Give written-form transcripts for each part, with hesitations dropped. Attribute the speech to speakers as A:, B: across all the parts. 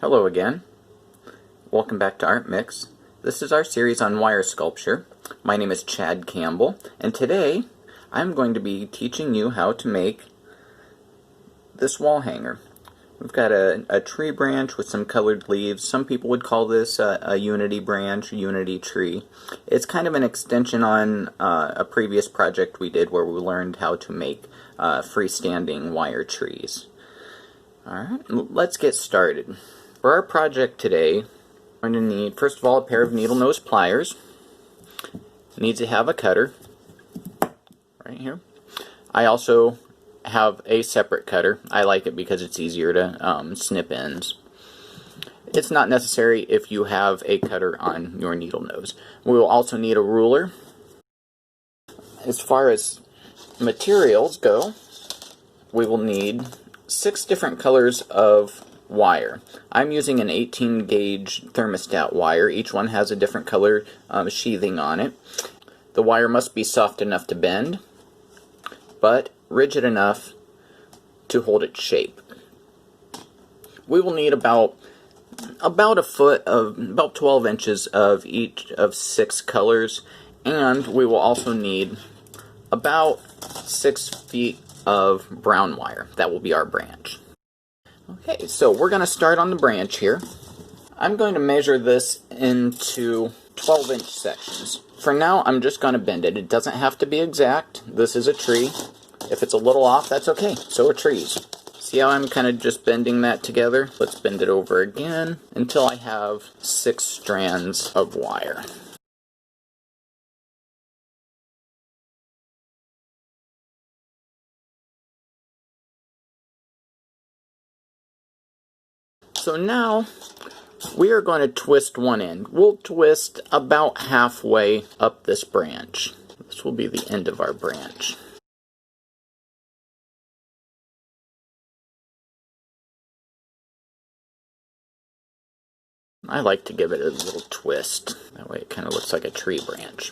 A: Hello again. Welcome back to Art Mix. This is our series on wire sculpture. My name is Chad Campbell, and today I'm going to be teaching you how to make this wall hanger. We've got a tree branch with some colored leaves. Some people would call this a unity branch, unity tree. It's kind of an extension on a previous project we did where we learned how to make freestanding wire trees. Alright, let's get started. For our project today, we're going to need, first of all, a pair of needle nose pliers. It needs to have a cutter right here. I also have a separate cutter. I like it because it's easier to snip ends. It's not necessary if you have a cutter on your needle nose. We will also need a ruler. As far as materials go, we will need 6 different colors of wire. I'm using an 18 gauge thermostat wire. Each one has a different color sheathing on it. The wire must be soft enough to bend, but rigid enough to hold its shape. We will need about a foot of, about 12 inches of each of 6 colors, and we will also need about 6 feet of brown wire. That will be our branch. Okay, so we're going to start on the branch here. I'm going to measure this into 12-inch sections. For now, I'm just going to bend it. It doesn't have to be exact. This is a tree. If it's a little off, that's okay. So are trees. See how I'm kind of just bending that together? Let's bend it over again until I have 6 strands of wire. So now we are going to twist one end. We'll twist about halfway up this branch. This will be the end of our branch. I like to give it a little twist. That way it kind of looks like a tree branch.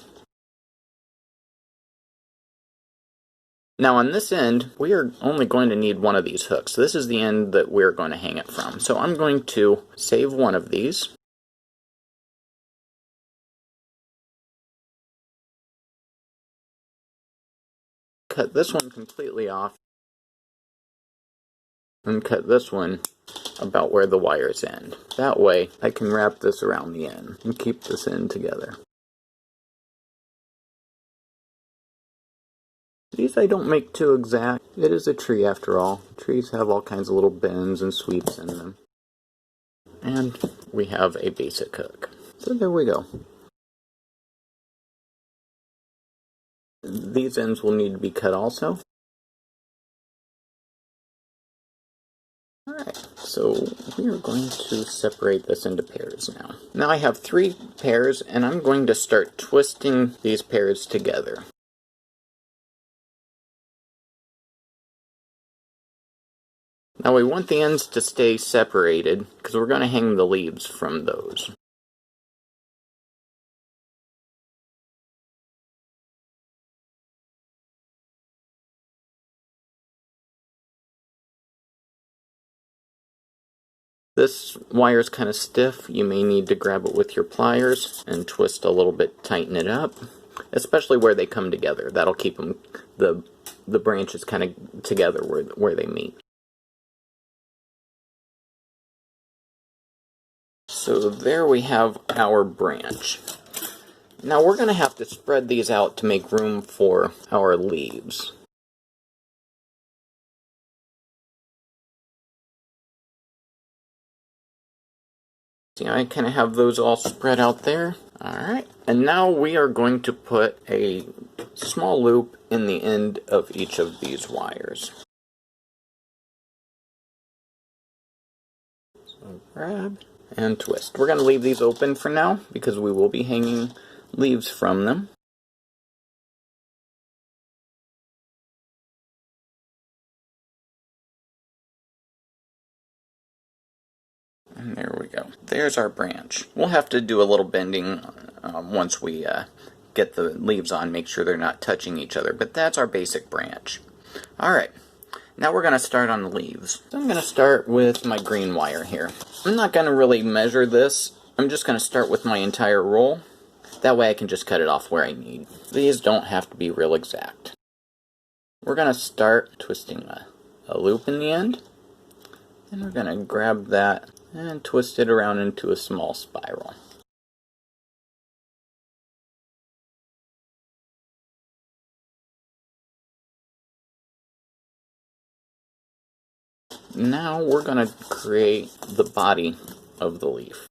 A: Now on this end, we are only going to need one of these hooks. This is the end that we're going to hang it from. So I'm going to save one of these. Cut this one completely off. And cut this one about where the wires end. That way I can wrap this around the end and keep this end together. These I don't make too exact. It is a tree after all. Trees have all kinds of little bends and sweeps in them. And we have a basic hook. So there we go. These ends will need to be cut also. Alright, so we are going to separate this into pairs now. Now I have 3 pairs, and I'm going to start twisting these pairs together. Now we want the ends to stay separated because we're going to hang the leaves from those. This wire is kind of stiff. You may need to grab it with your pliers and twist a little bit, tighten it up, especially where they come together. That'll keep them, the branches kind of together where they meet. So there we have our branch. Now we're going to have to spread these out to make room for our leaves. See, I kind of have those all spread out there. Alright, and now we are going to put a small loop in the end of each of these wires. So grab and twist. We're going to leave these open for now because we will be hanging leaves from them. And there we go. There's our branch. We'll have to do a little bending once we get the leaves on, make sure they're not touching each other, but that's our basic branch. Alright, Now we're going to start on the leaves. So I'm going to start with my green wire here. I'm not going to really measure this. I'm just going to start with my entire roll. That way I can just cut it off where I need. These don't have to be real exact. We're going to start twisting a loop in the end. And we're going to grab that and twist it around into a small spiral. Now we're going to create the body of the leaf.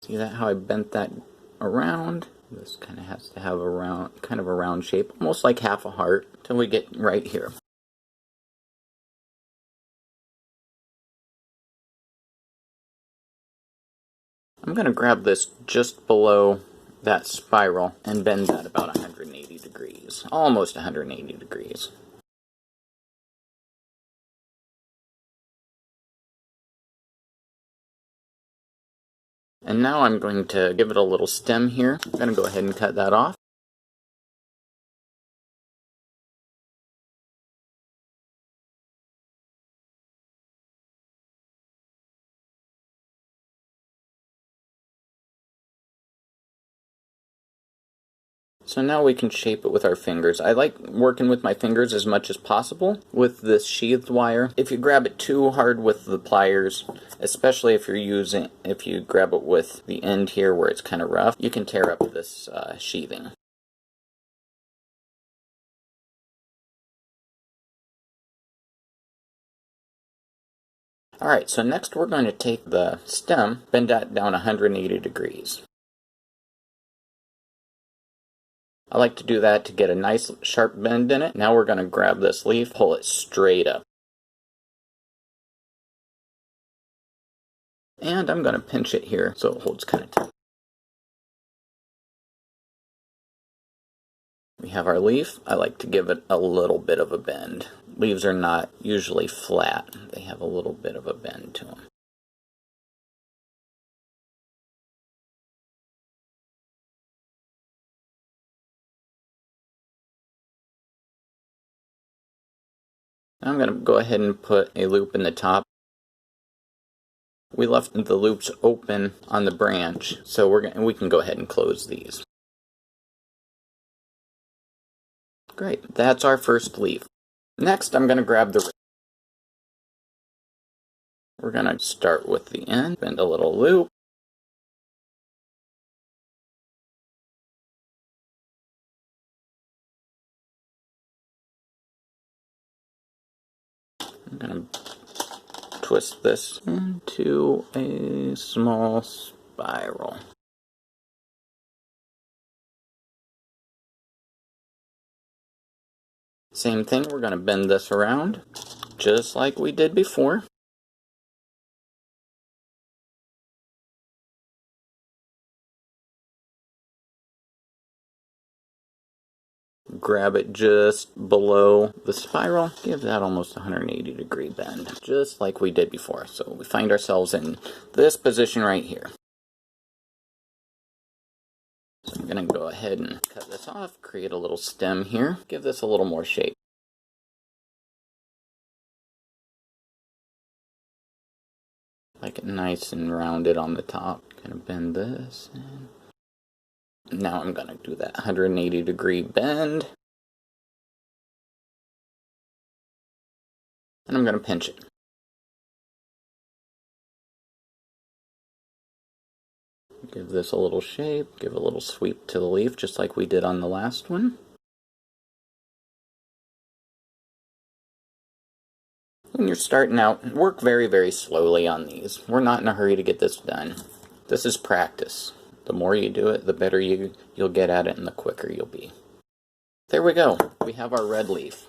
A: See that how I bent that around? This kind of has to have a round shape, almost like half a heart, till we get right here. I'm going to grab this just below that spiral and bend that about 180 degrees, almost 180 degrees. And now I'm going to give it a little stem here. I'm going to go ahead and cut that off. So now we can shape it with our fingers. I like working with my fingers as much as possible with this sheathed wire. If you grab it too hard with the pliers, especially if you grab it with the end here where it's kind of rough, you can tear up this sheathing. Alright, so next we're going to take the stem, bend that down 180 degrees. I like to do that to get a nice sharp bend in it. Now we're going to grab this leaf, pull it straight up. And I'm going to pinch it here so it holds kind of tight. We have our leaf. I like to give it a little bit of a bend. Leaves are not usually flat. They have a little bit of a bend to them. I'm going to go ahead and put a loop in the top. We left the loops open on the branch, so we can go ahead and close these. Great, that's our first leaf. Next, I'm going to grab the... We're going to start with the end, bend a little loop. I'm going to twist this into a small spiral. Same thing, we're going to bend this around, just like we did before. Grab it just below the spiral, give that almost 180 degree bend, just like we did before. So we find ourselves in this position right here. So I'm going to go ahead and cut this off, create a little stem here, give this a little more shape. Like it nice and rounded on the top. Kind of bend this. And now I'm going to do that 180 degree bend. And I'm going to pinch it. Give this a little shape, give a little sweep to the leaf, just like we did on the last one. When you're starting out, work very, very slowly on these. We're not in a hurry to get this done. This is practice. The more you do it, the better you'll get at it and the quicker you'll be. There we go. We have our red leaf.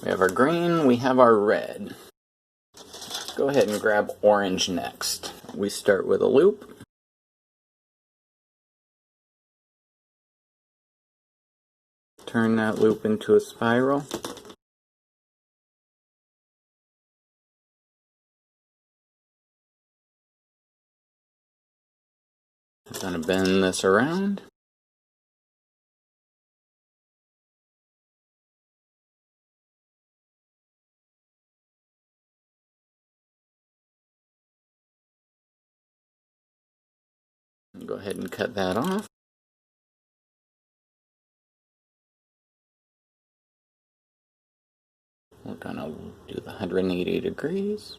A: We have our green, we have our red. Go ahead and grab orange next. We start with a loop. Turn that loop into a spiral. I'm going to bend this around. Go ahead and cut that off. We're gonna do the 180 degrees.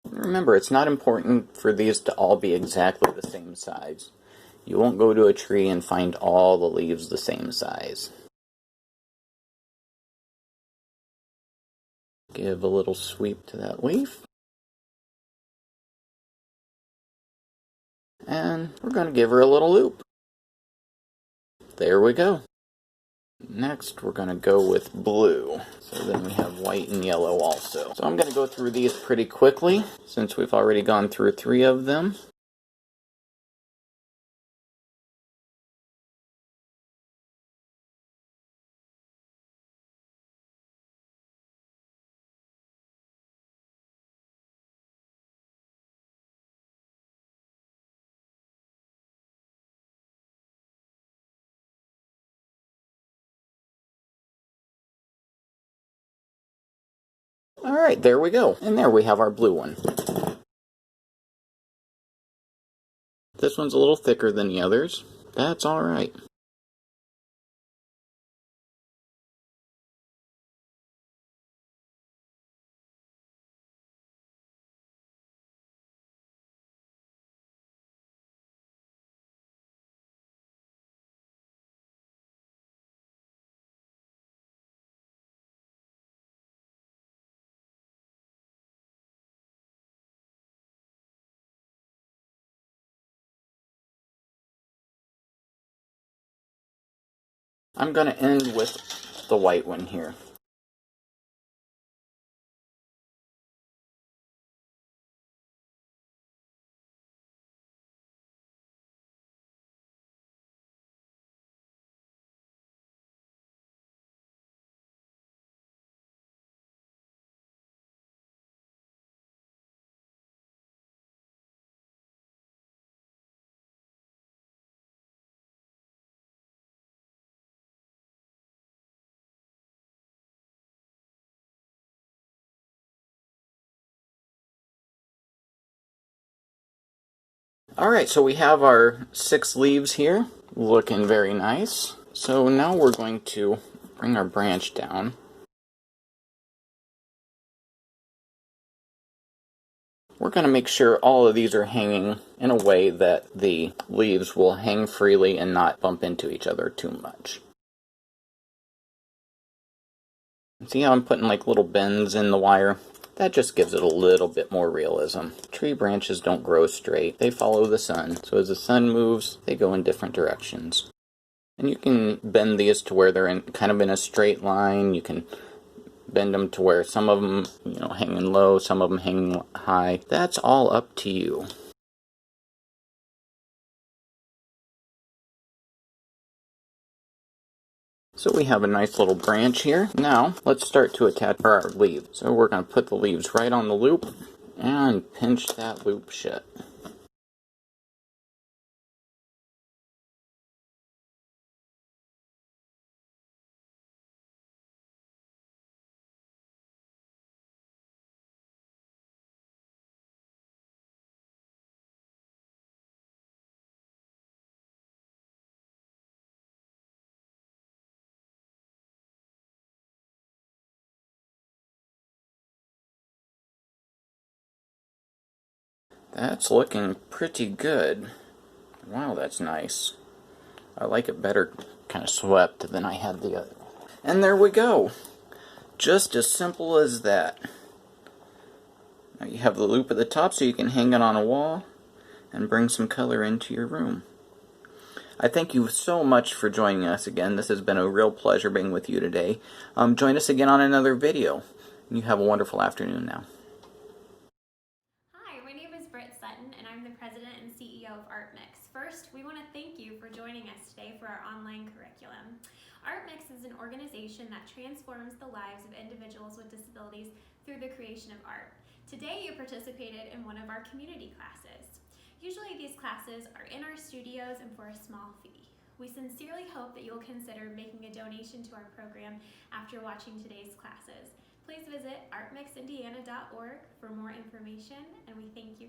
A: Remember, it's not important for these to all be exactly the same size. You won't go to a tree and find all the leaves the same size. Give a little sweep to that leaf. And we're going to give her a little loop. There we go. Next, we're going to go with blue. So then we have white and yellow also. So I'm going to go through these pretty quickly, since we've already gone through 3 of them. Alright, there we go. And there we have our blue one. This one's a little thicker than the others. That's alright. I'm going to end with the white one here. Alright, so we have our 6 leaves here, looking very nice. So now we're going to bring our branch down. We're going to make sure all of these are hanging in a way that the leaves will hang freely and not bump into each other too much. See how I'm putting like little bends in the wire? That just gives it a little bit more realism. Tree branches don't grow straight. They follow the sun. So as the sun moves, they go in different directions. And you can bend these to where they're kind of in a straight line. You can bend them to where some of them, hanging low, some of them hanging high. That's all up to you. So we have a nice little branch here. Now, let's start to attach our leaves. So we're going to put the leaves right on the loop and pinch that loop shut. That's looking pretty good. Wow, that's nice. I like it better kind of swept than I had the other. And there we go. Just as simple as that. Now you have the loop at the top so you can hang it on a wall and bring some color into your room. I thank you so much for joining us again. This has been a real pleasure being with you today. Join us again on another video. You have a wonderful afternoon now.
B: Hi, my name is Britt Sutton, and I'm the president and CEO of ArtMix. First, we want to thank you for joining us today for our online curriculum. ArtMix is an organization that transforms the lives of individuals with disabilities through the creation of art. Today, you participated in one of our community classes. Usually, these classes are in our studios and for a small fee. We sincerely hope that you will consider making a donation to our program after watching today's classes. Please visit artmixindiana.org for more information, and we thank you